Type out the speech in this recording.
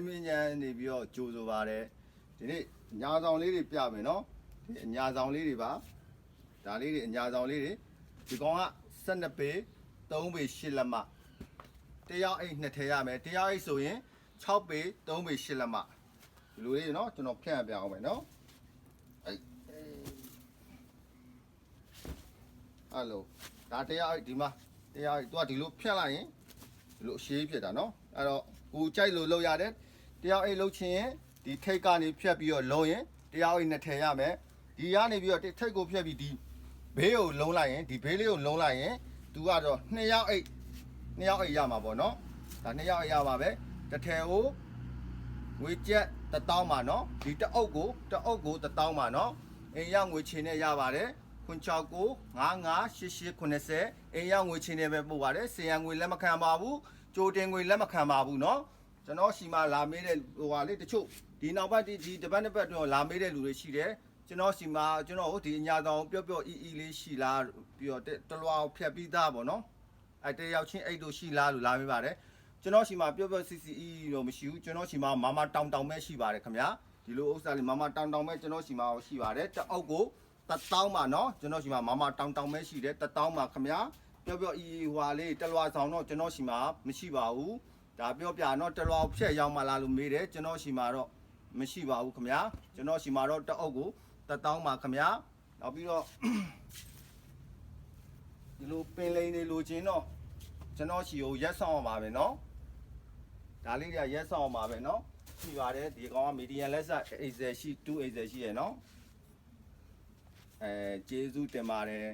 မင်းညာနေပြီးတော့ကြိုးဆိုပါတယ်ဒီနေ့ညာဆောင်လေးတွေပြမယ်နော်ဒီညာဆောင်လေးတွေပါဒါလေးတွေညာဆောင်လေးတွေဒီကောင်က12ပေ3ပေ8လက်မတရားအိတ်နှစ်ထည့်ရမယ်တရားအိတ်ဆိုရင်6ပေ3ပေ8လက်မဒီလိုလေးနော်ကျွန်တော်ဖြန့်ပြအောင်မယ်နော်အဲ့လိုဒါတရားအိတ်ဒီမှာတရားအိတ်သူကဒီလိုဖြန့်လိုက်ရင်ဒီလိုအရှည်ဖြစ်တာနော်အဲ့တော့ကိုကြိုက်လို့လုပ်ရတယ်တရားအိတ်လုပ်ချင်းရင်ဒီထိတ်ကနေဖြတ်ပြီးတော့လုံးရင်တရားအိတ်နှစ်ထည့်ရမယ်ဒီကနေပြီးတော့ထိတ်ကိုဖြတ်ပြီးဒီဘေးကိုလုံးလိုက်ရင်ဒီဘေးလေးကိုလုံးလိုက်ရင်သူကတော့2ယောက်အိတ်ရမှာပေါ့နော်ဒါ2ယောက်အိတ်ရပါပဲတစ်ထည်ကိုငွေကျပ်1000ပါနော်ဒီတအုပ်ကို1000ပါနော်အိမ်ရောက်ငွေချင်နဲ့ရပါတယ်969 558880အိမ်ရောက်ငွေချင်နဲ့ပဲပို့ပါတယ်စေရန်ငွေလက်မခံပါဘူးကြိုတင်ငွေလက်မခံပါဘူးနော်ကျွန်တော်ရှိမှလာမေးတဲ့ဟိုဟာလေတချို့ဒီနောက်ပတ်ဒီတပတ်တစ်ပတ်တော့လာမေးတဲ့လူတွေရှိတယ်ကျွန်တော်ရှိမှကျွန်တော်ဒီအညာတောင်ပျော့ပျော့အီလေးရှိလားပြီးတော့တလွားဖြတ်ပြီးသားပေါ့နော်အဲတယောက်ချင်းအိတ်တို့ရှိလားလို့လာမေးပါတယ်ကျွန်တော်ရှိမှပျော့ပျော့စီစီအီတော့မရှိဘူးကျွန်တော်ရှိမှမာမတောင်ပဲရှိပါတယ်ခင်ဗျာဒီလိုဥစ္စာလေးမာမတောင်ပဲကျွန်တော်ရှိမှရှိပါတယ်တအုပ်ကို1000ပါနော်ကျွန်တော်ရှိမှမာမတောင်ပဲရှိတယ်1000ပါခင်ဗျာပျော့ပျော့အီဟွာလေးတလွားဆောင်တော့ကျွန်တော်ရှိမှမရှိပါဘူးဒါပြောပြတော့တလွားဖြက်ရောက်မှလားလို့မေးတယ်ကျွန်တော်ရှိမှတော့မရှိပါဘူးခင်ဗျာကျွန်တော်ရှိမှတော့တအုပ်ကို1000ပါခင်ဗျာနောက်ပြီးတော့ဒီလိုပင်လိန်တွေလိုချင်တော့ကျွန်တော်ရှိကိုရက်ဆောင်အောင်ပါပဲเนาะဒါလေးတွေကရက်ဆောင်အောင်ပါပဲเนาะရှိပါတယ်ဒီကောင်ကမီဒီယမ်လက်ဆက်80ရှိ280ရှိရယ်เนาะကျေးဇူးတင်ပါတယ်